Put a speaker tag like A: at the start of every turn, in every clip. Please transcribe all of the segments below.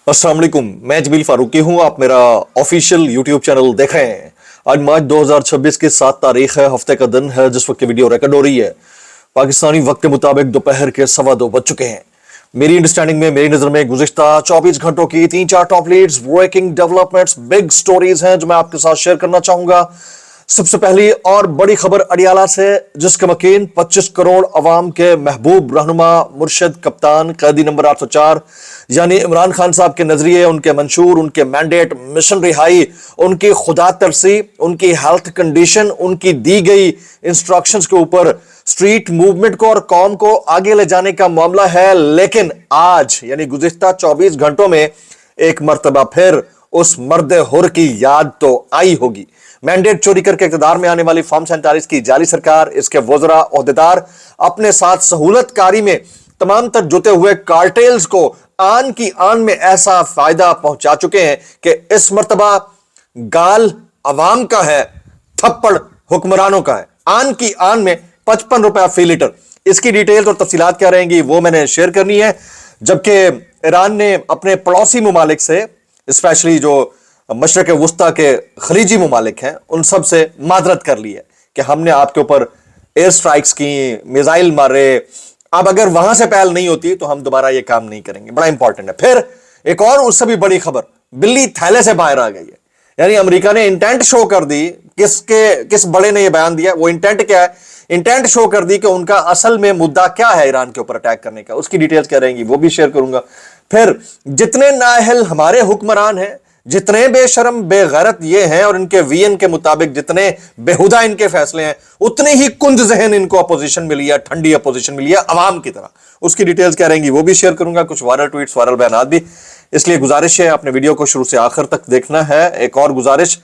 A: अस्सलाम वालेकुम, मैं जमील फारूकी हूं। आप मेरा ऑफिशियल यूट्यूब चैनल देख रहे हैं। आज मार्च 2026 की 7 तारीख है, हफ्ते का दिन है जिस वक्त की वीडियो रिकॉर्ड हो रही है। पाकिस्तानी वक्त के मुताबिक दोपहर के 2:15 बज चुके हैं। मेरी अंडरस्टैंडिंग में, मेरी नजर में गुज़िश्ता 24 घंटों की 3-4 top leads, breaking developments, big stories हैं जो मैं आपके साथ शेयर करना चाहूंगा। सबसे पहली और बड़ी खबर अडियाला से, जिसके मकीन 25 करोड़ अवाम के महबूब रहनुमा, मुर्शद, कप्तान, कैदी नंबर 804 यानी इमरान खान साहब के नजरिए, उनके मंशूर, उनके मैंडेट, मिशन रिहाई, उनकी खुदा तरसी, उनकी हेल्थ कंडीशन, उनकी दी गई इंस्ट्रक्शंस के ऊपर स्ट्रीट मूवमेंट को और कौम को आगे ले जाने का मामला है। लेकिन आज यानी गुज़िश्ता 24 घंटों में एक मर्तबा फिर उस मर्द हुर की याद तो आई होगी। मैंडेट चोरी करके इक़्तिदार में आने वाली फॉर्म 47 की जाली सरकार, इसके वज़रा, ओहदेदार अपने साथ सहूलतकारी में तमाम तर जुटे हुए कार्टेल्स को आन की आन में ऐसा फायदा पहुंचा चुके हैं कि इस मर्तबा गाल अवाम का है, थप्पड़ हुक्मरानों का है। आन की आन में 55 रुपया फी लीटर। इसकी डिटेल्स और तफसीलात क्या रहेंगी वो मैंने शेयर करनी है। जबकि ईरान ने अपने पड़ोसी ममालिक से, स्पेशली जो मशरक़ वुस्ता के खलीजी ममालिक हैं, उन सब से माजरत कर ली है कि हमने आपके ऊपर एयर स्ट्राइक्स की, मिसाइल मारे, अब अगर वहां से पहल नहीं होती तो हम दोबारा ये काम नहीं करेंगे। बड़ा इंपॉर्टेंट है। फिर एक और उससे भी बड़ी खबर, बिल्ली थैले से बाहर आ गई है। यानी अमेरिका ने इंटेंट शो कर दी। किस बड़े ने ये बयान दिया, वो इंटेंट क्या है, इंटेंट शो कर दी कि उनका असल में मुद्दा क्या है ईरान के ऊपर अटैक करने का। उसकी डिटेल्स क्या रहेंगी वो भी शेयर करूंगा। फिर जितने नाअहल हमारे हुक्मरान हैं, जितने बेशरम बेगैरत ये हैं और इनके वीएन के मुताबिक जितने बेहुदा इनके फैसले हैं, उतने ही कुंज जहन इनको अपोजिशन मिली है, ठंडी अपोजिशन मिली है अवाम की तरह। उसकी डिटेल्स क्या रहेंगी वो भी शेयर करूंगा। कुछ वायरल ट्वीट्स, वायरल बयानात भी। इसलिए गुजारिश है, आपने वीडियो को शुरू से आखिर तक देखना है। एक और गुजारिश,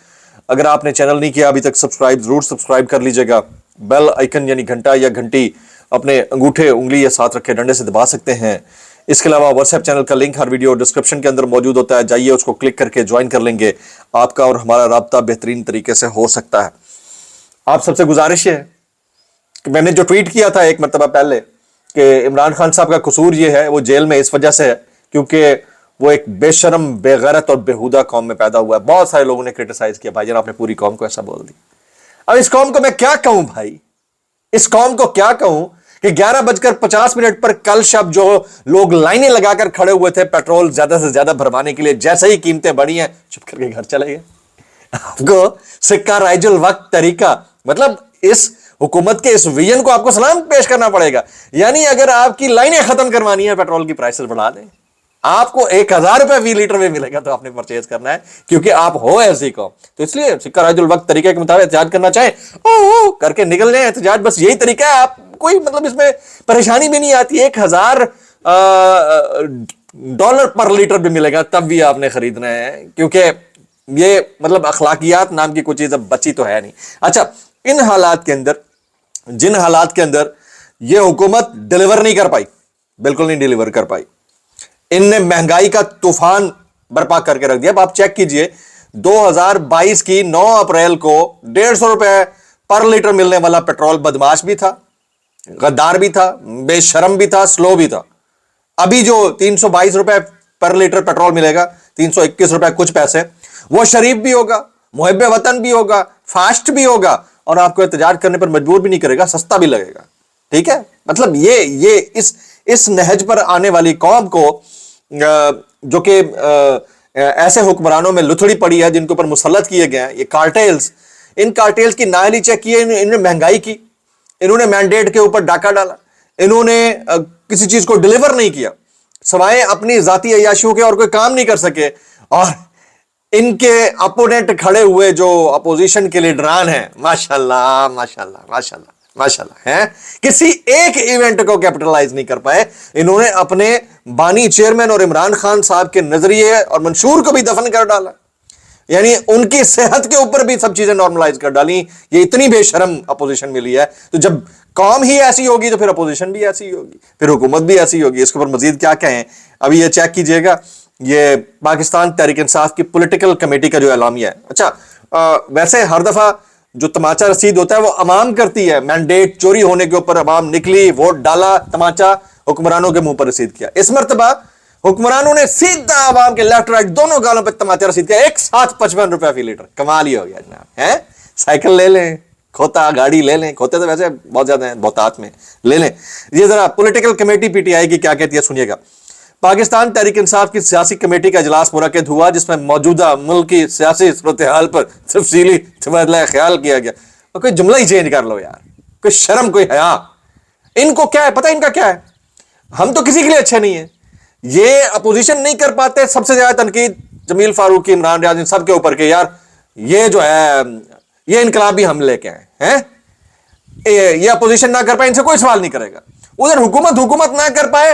A: अगर आपने चैनल नहीं किया अभी तक सब्सक्राइब, जरूर सब्सक्राइब कर लीजिएगा। बेल आइकन यानी घंटा या घंटी अपने अंगूठे, उंगली या साथ रखे डंडे से दबा सकते हैं। इसके अलावा व्हाट्सएप चैनल का लिंक हर वीडियो डिस्क्रिप्शन के अंदर मौजूद होता है, जाइए उसको क्लिक करके ज्वाइन कर लेंगे। आपका और हमारा राब्ता बेहतरीन तरीके से हो सकता है। आप सबसे गुजारिश है कि मैंने जो ट्वीट किया था एक मरतबा पहले कि इमरान खान साहब का कसूर ये है, वो जेल में इस वजह से है क्योंकि वो एक बेशरम, बेगैरत और बेहुदा कौम में पैदा हुआ है। बहुत सारे लोगों ने क्रिटिसाइज किया, भाईजान आपने पूरी कौम को ऐसा बोल दिया। अब इस कौम को मैं क्या कहूं भाई, इस कौम को क्या कहूं कि 11:50 पर कल शब जो लोग लाइनें लगाकर खड़े हुए थे पेट्रोल ज्यादा से ज्यादा भरवाने के लिए, जैसे ही कीमतें बढ़ी हैं चुप करके घर चले गए। आपको सिक्का राइजुल वक्त तरीका, मतलब इस हुकूमत के इस विजन को आपको सलाम पेश करना पड़ेगा। यानी अगर आपकी लाइनें खत्म करवानी है, पेट्रोल की प्राइसेस बढ़ा दें। आपको 1000 रुपए फी लीटर में मिलेगा तो आपने परचेज करना है क्योंकि आप हो ऐसी कौम। तो इसलिए सिक्का राजुल वक्त तरीके के मुताबिक एहतजाज करना चाहे ओ करके निकल जाए एहतजाज, बस यही तरीका है। आप कोई मतलब इसमें परेशानी भी नहीं आती। 1000 डॉलर पर लीटर भी मिलेगा तब भी आपने खरीदना है, क्योंकि ये मतलब अखलाकियात नाम की कोई चीज अब बची तो है नहीं। अच्छा, इन हालात के अंदर, जिन हालात के अंदर ये हुकूमत डिलीवर नहीं कर पाई, बिल्कुल नहीं डिलीवर कर पाई, इनने महंगाई का तूफान बर्पा करके रख दिया। अब आप चेक कीजिए, 2022 की 9 अप्रैल को 150 रुपए पर लीटर मिलने वाला पेट्रोल बदमाश भी था, गद्दार भी था, बेशरम भी था, स्लो भी था। अभी जो 322 रुपए पर लीटर पेट्रोल मिलेगा, 321 रुपए कुछ पैसे, वो शरीफ भी होगा, मुहिब्बे वतन भी होगा, फास्ट भी होगा और आपको एहतजाज करने पर मजबूर भी नहीं करेगा, सस्ता भी लगेगा। ठीक है, मतलब ये इस नहज पर आने वाली कौम को, जो कि ऐसे हुक्मरानों में लुथड़ी पड़ी है जिनके ऊपर मुसल्लत किए गए हैं ये कार्टेल्स, इन कार्टेल्स की नाअहली चेक किए। इन्होंने महंगाई की, इन्होंने मैंडेट के ऊपर डाका डाला, इन्होंने किसी चीज को डिलीवर नहीं किया, सवाए अपनी जाती अय्याशियों के और कोई काम नहीं कर सके। और इनके अपोनेंट खड़े हुए जो अपोजिशन के लीडरान हैं, माशाल्लाह माशाल्लाह माशाल्लाह माशाल्लाह हैं, किसी एक इवेंट को कैपिटलाइज नहीं कर पाए। इन्होंने अपने बानी चेयरमैन और इमरान खान साहब के नजरिए और मंशूर को भी दफन कर डाला। यानी उनकी सेहत के ऊपर भी सब चीजें नॉर्मलाइज कर डाली। ये इतनी बेशरम अपोजिशन मिली है। तो जब कौम ही ऐसी होगी तो फिर अपोजिशन भी ऐसी होगी, फिर हुकूमत भी ऐसी होगी। इसके ऊपर मजीद क्या कहें, अभी ये चेक कीजिएगा, ये पाकिस्तान तहरीक इंसाफ की पॉलिटिकल कमेटी का जो एलामिया है। अच्छा, वैसे हर दफा जो तमाचा रसीद होता है वो अवाम करती है। मैंडेट चोरी होने के ऊपर अवाम निकली, वोट डाला, तमाचा हुक्मरानों के मुंह पर रसीद किया। इस मरतबा हुक्मरानों ने सीधा आवाम के लेफ्ट राइट दोनों गालों पे तमाचा रसीद किया, एक साथ 55 रुपया फी लीटर। कमाल ही हो गया जनाब, है? साइकिल ले लें, खोता गाड़ी ले लें, खोते तो वैसे बहुत ज्यादा हैं बहुतात में, ले लें। ये जरा पॉलिटिकल कमेटी पीटीआई की क्या कहती है सुनिएगा। पाकिस्तान तहरीक इंसाफ की सियासी कमेटी का इजलास मुनक्किद हुआ, जिसमें मौजूदा मुल्क की सियासी सूरत हाल पर तफसीली तबादला ख्याल किया गया। तो कोई जुमला ही चेंज कर लो यार, कोई शर्म, कोई हया। इनको क्या है पता, इनका क्या है, हम तो किसी के लिए अच्छे नहीं है। ये अपोजिशन नहीं कर पाते, सबसे ज्यादा तनकीद जमील फारूकी, इमरान रियाज, इन सब के ऊपर के यार ये जो है ये इनकलाबी हम लेके आए हैं, ये अपोजिशन ना कर पाए, इनसे कोई सवाल नहीं करेगा। उधर हुकूमत ना कर पाए,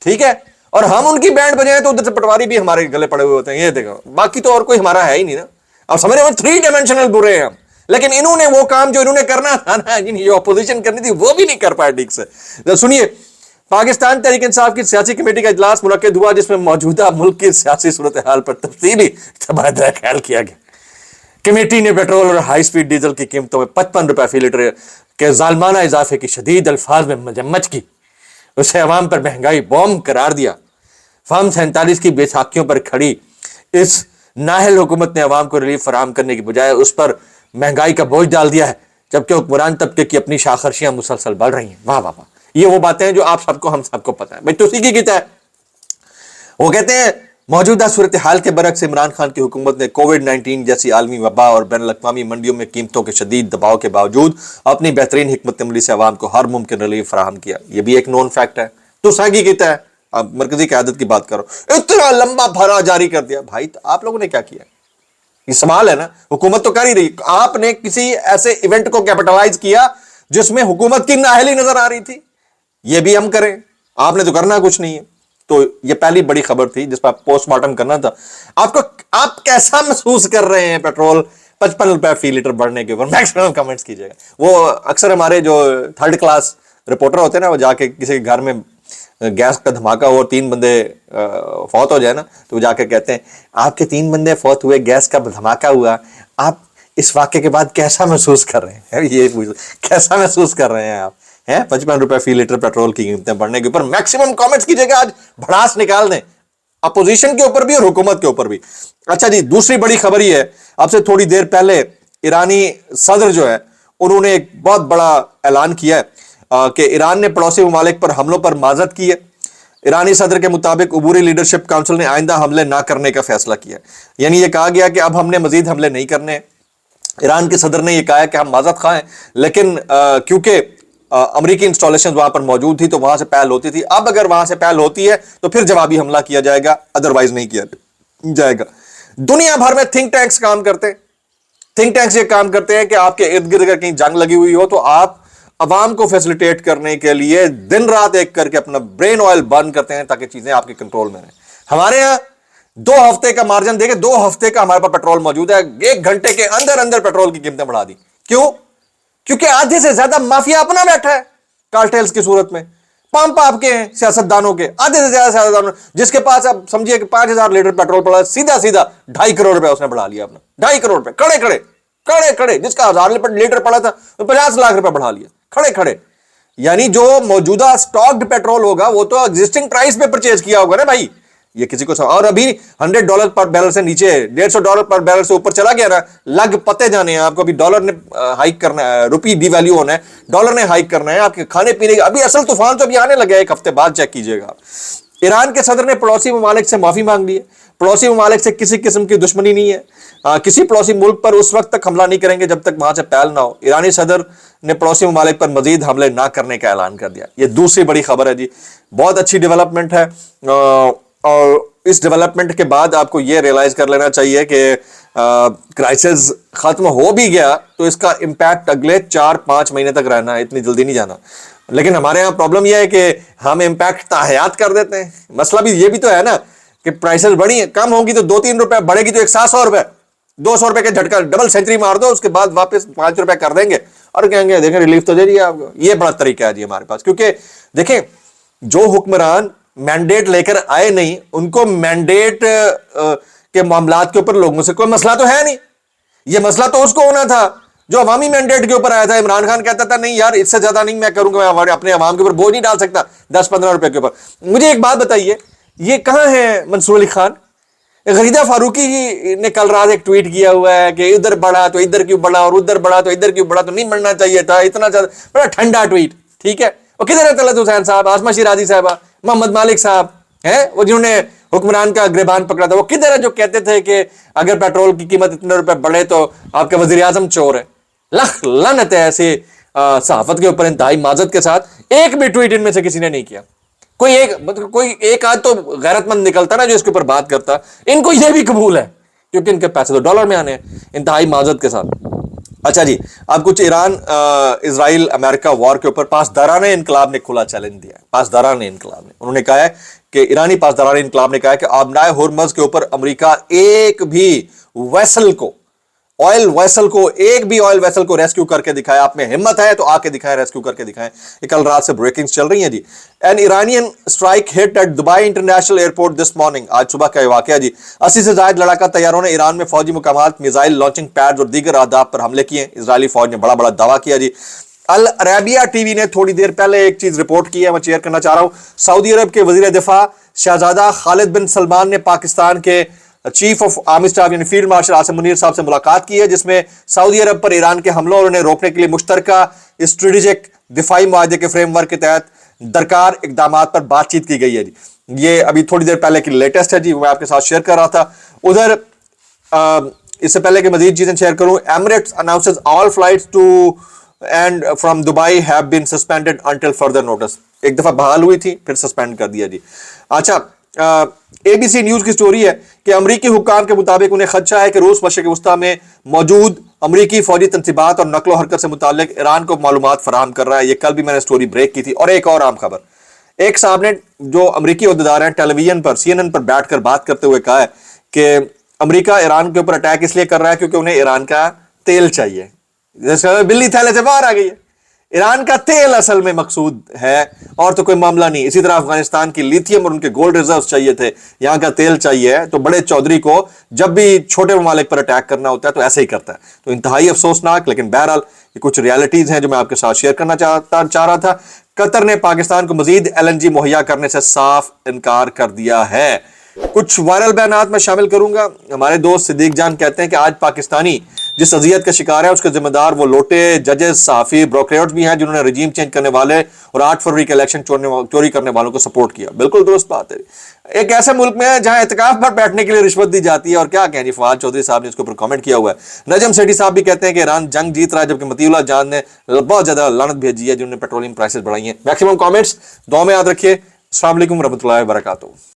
A: ठीक है, और हम उनकी बैंड बजाएं तो उधर से पटवारी भी हमारे गले पड़े हुए होते हैं। ये देखो, बाकी तो और कोई हमारा है ही नहीं ना। अब समझ रहे हो, 3 डायमेंशनल बुरे हैं हम। लेकिन इन्होंने वो काम जो इन्होंने करना था ना, जो अपोजिशन करनी थी, वो भी नहीं कर पाए ठीक से। तो सुनिए, पाकिस्तान तहरीक इंसाफ की सियासी कमेटी का इजलास मुनक्किद हुआ, जिसमें मौजूदा मुल्क की सियासी सूरत हाल पर तफसीली तबादला ख्याल किया गया। कमेटी ने पेट्रोल और हाई स्पीड डीजल की कीमतों में 55 रुपए फी लीटर के जालमाना इजाफे की शदीद अल्फाज में मजम्मत की, उसे अवाम पर महंगाई बॉम्ब करार दिया। फॉर्म 47 की बैसाखियों पर खड़ी इस नाहल हुकूमत ने अवाम को रिलीफ फराहम करने की बजाय उस पर महंगाई का बोझ डाल दिया है, जबकि हुक्मरान तबके की अपनी शाखर्शियां मुसलसल बढ़ रही हैं। वाह वाह वाह, ये वो बातें हैं जो आप सबको, हम सबको पता है भाई, तो उसी की गीता है। वो कहते हैं मौजूदा सूरत हाल के बरक्स इमरान खान की हुकूमत ने कोविड-19 जैसी आलमी वबा और बैन अल-अक़वामी मंडियों में कीमतों के शदीद दबाव के बावजूद अपनी बेहतरीन हिकमत अमली से अवाम को हर मुमकिन रिलीफ फराहम किया। यह भी एक नोन फैक्ट है, तो सागी कहता है। अब मरकजी क़यादत की बात करो, इतना लंबा भरा जारी कर दिया भाई, तो आप लोगों ने क्या किया? ये सवाल है ना। हुकूमत तो कर ही रही, आपने किसी ऐसे इवेंट को कैपिटलाइज किया जिसमें हुकूमत की नाअहली नजर आ रही थी, ये भी हम करें, आपने तो करना कुछ नहीं है। तो ये पहली बड़ी खबर थी जिस पर पोस्टमार्टम करना था। आपको, आप कैसा महसूस कर रहे हैं पेट्रोल 55 रुपए फी लीटर बढ़ने के ऊपर? मैक्सिमम कमेंट्स कीजिएगा। वो अक्सर हमारे जो 3rd क्लास रिपोर्टर होते हैं ना, वो जाके किसी घर में गैस का धमाका हो और 3 बंदे फौत हो जाए ना, तो वो जाके कहते हैं आपके 3 बंदे फौत हुए, गैस का धमाका हुआ, आप इस वाक्य के बाद कैसा महसूस कर रहे हैं? ये कैसा महसूस कर रहे हैं आप, हैं? 55 रुपए फी लीटर पेट्रोल की कीमतें बढ़ने के ऊपर मैक्सिमम कमेंट्स कीजिएगा। आज भड़ास निकाल दें, अपोजिशन के ऊपर भी और हुकूमत के ऊपर भी। अच्छा जी, दूसरी बड़ी खबर ही है, आपसे थोड़ी देर पहले ईरानी सदर जो है, उन्होंने एक बहुत बड़ा ऐलान किया है कि ईरान ने पड़ोसी ममालिक पर हमलों पर माजरत की है। ईरानी सदर के मुताबिक अबूरी लीडरशिप काउंसिल ने आइंदा हमले ना करने का फैसला किया, यानी यह कहा गया कि अब हमने मजीद हमले नहीं करने। ईरान के सदर ने यह कहा है कि हम माजरत खा हैं, लेकिन क्योंकि अमेरिकी इंस्टॉलेशन वहां पर मौजूद थी तो वहां से पहल होती थी, अब अगर वहां से पहल होती है तो फिर जवाबी हमला किया जाएगा, अदरवाइज नहीं किया जाएगा। दुनिया भर में थिंक टैंक्स काम करते हैं। थिंक टैंक्स ये काम करते हैं कि आपके इर्द गिर्द अगर कहीं जंग लगी हुई हो तो आप अवाम को फैसिलिटेट करने के लिए दिन रात एक करके अपना ब्रेन ऑयल बर्न करते हैं ताकि चीजें आपके कंट्रोल में रहें। हमारे यहां 2 हफ्ते का मार्जिन देके 2 हफ्ते का हमारे पास पेट्रोल मौजूद है, 1 घंटे के अंदर अंदर पेट्रोल की कीमतें बढ़ा दी। क्यों? क्योंकि आधे से ज्यादा माफिया अपना बैठा है कार्टेल्स की सूरत में। पंप आपके हैं सियासतदानों के, आधे से ज्यादा सियासतदानों, जिसके पास आप समझिए कि 5000 लीटर पेट्रोल पड़ा, सीधा सीधा 2.5 करोड़ रुपए उसने बढ़ा लिया अपना, 2.5 करोड़ रुपए खड़े खड़े खड़े खड़े। जिसका 1000 लीटर पड़ा था 50 लाख रुपए बढ़ा लिया खड़े खड़े। यानी जो मौजूदा स्टॉक्ड पेट्रोल होगा वो तो एग्जिस्टिंग प्राइस पे परचेज किया होगा ना भाई, ये किसी को और अभी $100 पर बैरल से नीचे $150 पर बैरल से ऊपर चला गया ना, लग पते जाने हैं आपको। अभी डॉलर ने हाइक करना है, रुपी डिवैल्यू होना है, डॉलर ने हाइक करना है, आपके खाने पीने का अभी असल तूफान तो अभी आने लगा है, 1 हफ्ते बाद चेक कीजिएगा। ईरान के सदर ने पड़ोसी ममालिक से माफी मांग ली है। पड़ोसी ममालिक से किसी किस्म की दुश्मनी नहीं है, किसी पड़ोसी मुल्क पर उस वक्त तक हमला नहीं करेंगे जब तक वहां से पहल ना हो। ईरानी सदर ने पड़ोसी ममालिक पर मजीद हमले ना करने का ऐलान कर दिया। ये दूसरी बड़ी खबर है जी, बहुत अच्छी डेवलपमेंट है। और इस डेवलपमेंट के बाद आपको ये रियलाइज कर लेना चाहिए कि क्राइसिस खत्म हो भी गया तो इसका इंपैक्ट अगले 4-5 महीने तक रहना है, इतनी जल्दी नहीं जाना। लेकिन हमारे यहाँ प्रॉब्लम यह है कि हम इंपैक्ट ताहयात कर देते हैं। मसला भी ये भी तो है ना कि प्राइसेस बढ़ी है, कम होगी तो 2-3 रुपए, बढ़ेगी तो 100 रुपए, 200 रुपए के झटका डबल सेंचुरी मार दो, उसके बाद वापस 5 रुपए कर देंगे और कहेंगे देखें रिलीफ तो दे दिया आपको। ये बड़ा तरीका है जी हमारे पास, क्योंकि देखें जो हुक्मरान मैंडेट लेकर आए नहीं, उनको मैंडेट के मामलात के ऊपर लोगों से कोई मसला तो है नहीं। ये मसला तो उसको होना था जो अवामी मैंडेट के ऊपर आया था। इमरान खान कहता था नहीं यार इससे ज्यादा नहीं मैं करूंगा, मैं अपने अवाम के ऊपर बोझ नहीं डाल सकता 10-15 रुपए के ऊपर। मुझे एक बात बताइए, یہ کہاں ہے منصور علی خان؟ غریدہ فاروقی جی نے کل رات ایک ٹویٹ کیا ہوا ہے کہ ادھر بڑھا تو ادھر کیوں بڑھا اور ادھر بڑھا تو ادھر کیوں بڑھا، تو نہیں بڑھنا چاہیے تھا اتنا زیادہ، بڑا ٹھنڈا ٹویٹ. ٹھیک ہے، وہ کدھر ہے طلعت حسین صاحب، آسمہ شیرازی صاحبہ، محمد مالک صاحب ہیں وہ جنہوں نے حکمران کا گریبان پکڑا تھا، وہ کدھر ہے جو کہتے تھے کہ اگر پیٹرول کی قیمت اتنے روپے بڑھے تو آپ کا وزیر اعظم چور ہے؟ لخ لعنت ہے ایسے صحافت کے اوپر انتہائی معذرت کے ساتھ. ایک بھی ٹویٹ ان میں سے کسی نے نہیں کیا. کوئی ایک آدھ تو غیرت مند نکلتا نا جو اس کے اوپر بات کرتا. ان کو یہ بھی قبول ہے کیونکہ ان کے پیسے تو ڈالر میں آنے ہیں. انتہائی معذرت کے ساتھ. اچھا جی، اب کچھ ایران اسرائیل امریکہ وار کے اوپر پاسداران انقلاب نے کھلا چیلنج دیا ہے. پاسداران انقلاب نے، انہوں نے کہا ہے کہ ایرانی پاسداران انقلاب نے کہا ہے کہ آبنائے ہرمز کے اوپر امریکہ ایک بھی ویسل کو ایک بھی آئل ویسل کو ریسکیو کر کے دکھائے. آپ میں ہمت ہے تو آ کے دکھائیں، ریسکیو کر کے دکھائیں. یہ کل رات سے بریکنگز چل رہی ہیں جی. An Iranian strike hit at Dubai International Airport this morning. آج صبح کا یہ واقعہ جی. 80 سے زائد لڑاکا طیاروں نے ایران میں فوجی مقامات، میزائل لانچنگ پیڈز اور دیگر اہداف پر حملے کیے. اسرائیلی فوج نے بڑا دعویٰ کیا جی. العربیہ ٹی وی نے تھوڑی دیر پہلے ایک چیز رپورٹ کی ہے، میں شیئر کرنا چاہ رہا ہوں. سعودی عرب کے وزیر دفاع شہزادہ خالد بن سلمان نے پاکستان کے چیف آف آرمی اسٹاف یعنی فیلڈ مارشل عاصم منیر صاحب سے ملاقات کی ہے، جس میں سعودی عرب پر ایران کے حملوں اور انہیں روکنے کے لیے مشترکہ اسٹریٹجک دفاعی معاہدے کے فریم ورک کے تحت درکار اقدامات پر بات چیت کی گئی ہے جی. یہ ابھی تھوڑی دیر پہلے کی لیٹسٹ ہے جی، میں آپ کے ساتھ شیئر کر رہا تھا. ادھر اس سے پہلے کہ مزید چیزیں شیئر کروں، Emirates announces all flights to and from Dubai have been suspended until further notice. ایک دفعہ بحال ہوئی تھی پھر سسپینڈ کر دیا جی. اچھا، اے بی سی نیوز کی سٹوری ہے کہ امریکی حکام کے مطابق انہیں خدشہ ہے کہ روس مشرق وسطیٰ میں موجود امریکی فوجی تنصیبات اور نقل و حرکت سے متعلق ایران کو معلومات فراہم کر رہا ہے. یہ کل بھی میں نے سٹوری بریک کی تھی. اور ایک اور عام خبر، ایک صاحب نے جو امریکی عہدیدار ہیں ٹیلی ویژن پر CNN پر بیٹھ کر بات کرتے ہوئے کہا ہے کہ امریکہ ایران کے اوپر اٹیک اس لیے کر رہا ہے کیونکہ انہیں ایران کا تیل چاہیے. جیسے بلی تھیلے سے باہر آ گئی ہے. ایران کا تیل اصل میں مقصود ہے اور تو کوئی معاملہ نہیں. اسی طرح افغانستان کی لیتھیم اور ان کے گولڈ ریزروز چاہیے تھے، یہاں کا تیل چاہیے. تو بڑے چودھری کو جب بھی چھوٹے ممالک پر اٹیک کرنا ہوتا ہے تو ایسے ہی کرتا ہے. تو انتہائی افسوسناک، لیکن بہرحال یہ کچھ ریالٹیز ہیں جو میں آپ کے ساتھ شیئر کرنا چاہ رہا تھا. قطر نے پاکستان کو مزید LNG مہیا کرنے سے صاف انکار کر دیا ہے. کچھ وائرل بیانات میں شامل کروں گا. ہمارے دوست صدیق جان کہتے ہیں کہ آج پاکستانی جس اذیت کا شکار ہے اس کے ذمہ دار وہ لوٹے ججز، صحافی، بروکریٹس بھی ہیں جنہوں نے رجیم چینج کرنے والے اور 8 فروری کے الیکشن چوری کرنے والوں کو سپورٹ کیا. بالکل درست بات ہے. ایک ایسے ملک میں ہے جہاں اعتکاف پر بیٹھنے کے لیے رشوت دی جاتی ہے، اور کیا کہیں جی، فواد چودھری صاحب نے اس کے اوپر کامنٹ کیا ہوا ہے. نجم سیٹھی صاحب بھی کہتے ہیں کہ ایران جنگ جیت رہا ہے، جبکہ مطیع اللہ جان نے بہت زیادہ لعنت بھیجی ہے جنہوں نے پیٹرولیم پرائسز بڑھائی ہیں. میکسیمم کامنٹس دعا میں یاد رکھیے. السلام علیکم ورحمۃ اللہ وبرکاتہ.